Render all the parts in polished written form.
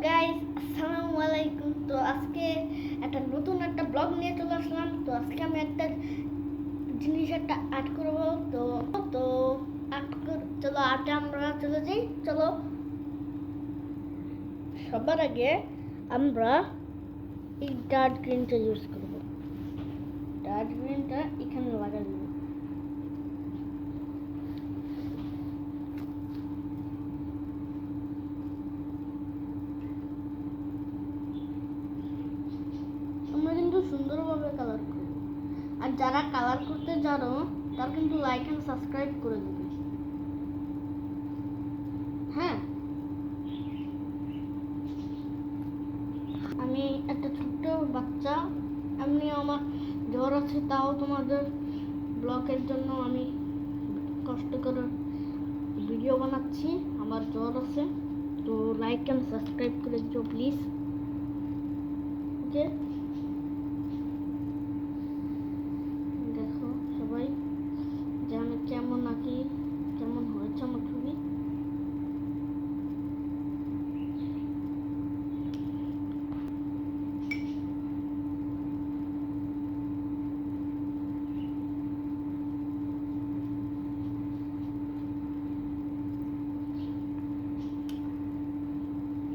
Guys, আসসালামু আলাইকুম। তো আজকে নতুন একটা ব্লগ নিয়ে চলে আসলাম। তো আজকে আমি একটা আর্ট করব। তো তো চলো আর্টে আমরা চলে যাই। চলো, সবার আগে আমরা এই ডার্ক গ্রিনটা ইউজ করব। ডার্ক গ্রিনটা এখানে লাগাই দেব। আমরা কিন্তু সুন্দরভাবে কালার করব। আর যারা কালার করতে জানো তারা কিন্তু লাইক এন্ড সাবস্ক্রাইব করে দেবে। হ্যাঁ, আমি একটা ছোট্ট বাচ্চা, এমনি আমার জ্বর আছে, তাও তোমাদের ব্লগের জন্য আমি কষ্ট করে ভিডিও বানাচ্ছি। আমার জ্বর আছে, তো লাইক এন্ড সাবস্ক্রাইব করে দিও প্লিজ। ওকে, দেখো সবাই যে আমি কেমন হয়েছে আমার ছবি।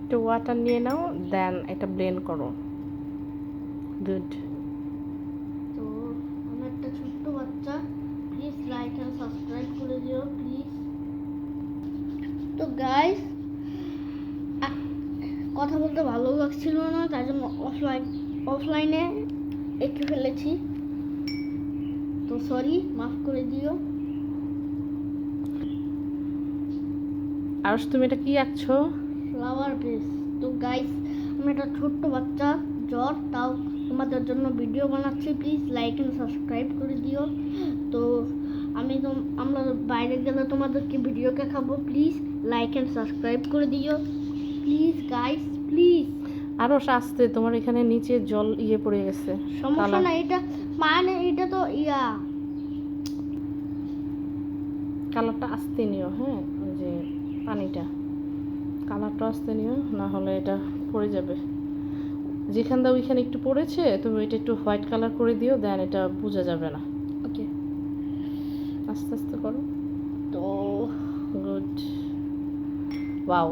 একটু ওয়াটার নিয়ে নাও, দেন এটা ব্লেন্ড করো। গুড। তো আমি একটা ছোট্ট বাচ্চা, প্লিজ লাইক এন্ড সাবস্ক্রাইব করে দিও প্লিজ। তো গাইস, কথা বলতে ভালো লাগছিল না, তাই জন্য অফলাইনে এঁকে ফেলেছি। তো সরি, মাফ করে দিও। আর তুমি এটা কি আঁকছো? Flower vase. তো গাইস, আমি একটা ছোট্ট বাচ্চা, জ্বর, তাও তোমাদের জন্য ভিডিও বানাচ্ছি। প্লিজ লাইক এন্ড সাবস্ক্রাইব করে দিও। তো আমরা বাইরে গেলে তোমাদেরকে ভিডিও দেখাবো। প্লিজ লাইক এন্ড সাবস্ক্রাইব করে দিও প্লিজ গাইস, প্লিজ। আরো আসতে, তোমার এখানে নিচে জল পড়ে গেছে। সমস্যা না, এটা মানে এটা তো কালারটা আস্তে নিও। হ্যাঁ, ওই যে পানিটা, কালারটা আস্তে নিও, না হলে এটা পড়ে যাবে। যেখান দাও ওইখানে একটু পড়েছে, তুমি এটা একটু হোয়াইট কালার করে দিও, দেন এটা বোঝা যাবে না। ওকে, আস্তে আস্তে করো। তো গুড, ওয়াও।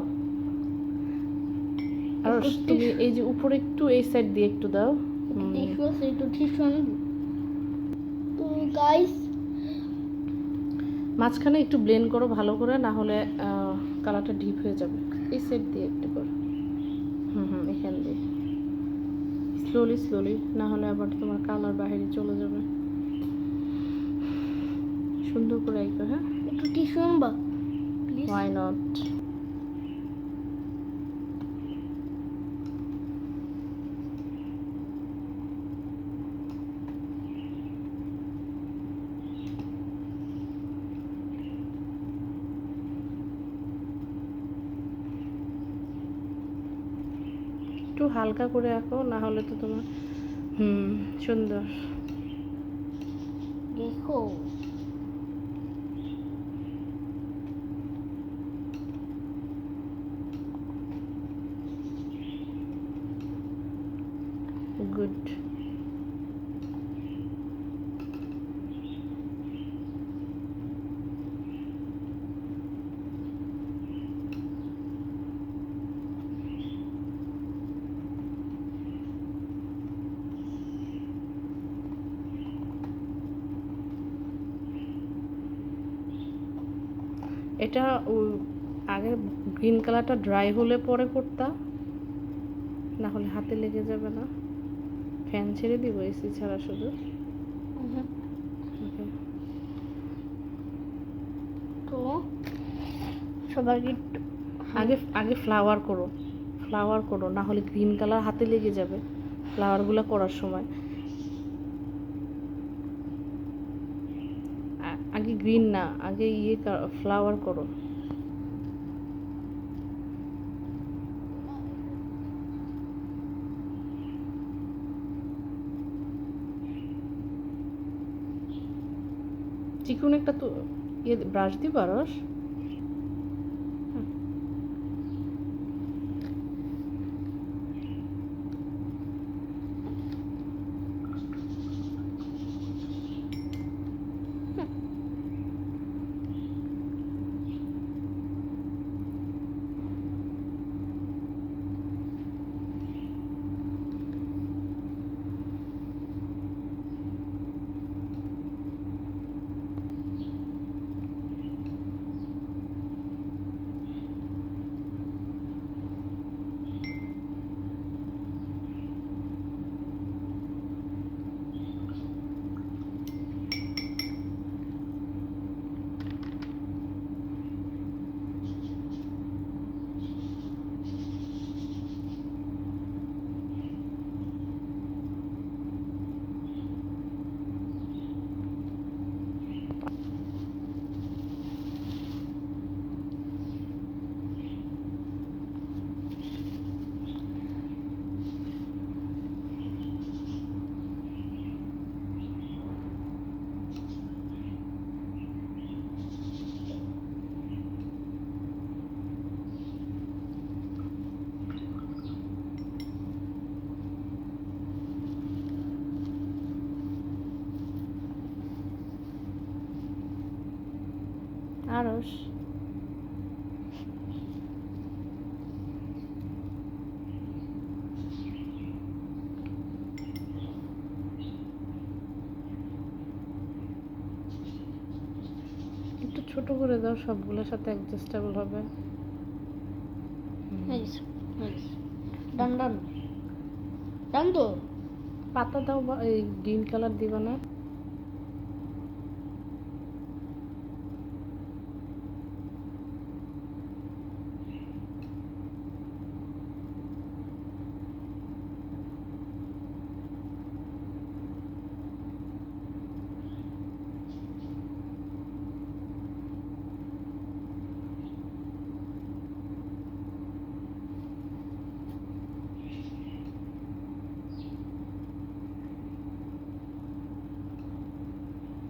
আর তুমি এই যে উপরে একটু এই সাইড দিয়ে একটু দাও। তো গাইস, মাঝখানে একটু ব্লেন্ড করো ভালো করে, না হলে কালারটা ডিপ হয়ে যাবে। এই সাইড দিয়ে একটু করো। এখান দিয়ে স্লোলি, না হলে আবার তোমার কালার বাইরে চলে যাবে। সুন্দর করে আঁকো। হ্যাঁ, একটু টিস্যু আনবা প্লিজ। Why not. একটু হালকা করে আঁকো, না হলে তো তোমার সুন্দর। দেখো, গুড। এটা আগে গ্রিন কালারটা ড্রাই হলে পরে করতা, না হলে হাতে লেগে যাবে না। ফ্যান ছেড়ে দিব, এসি ছাড়া শুধু। ওকে, তো সবার আগে ফ্লাওয়ার করো, না হলে গ্রিন কালার হাতে লেগে যাবে ফ্লাওয়ারগুলো করার সময়। আগে গ্রিন না, আগে ফ্লাওয়ার করো। চিকুন একটা তো ব্রাশ দিবা রস। আরস একটু ছোট করে দাও, সবগুলোর সাথে অ্যাডজাস্টেবল হবে। ডান ডান ডান তো পাতা দাও, বা এই গ্রিন কালার দিবা না?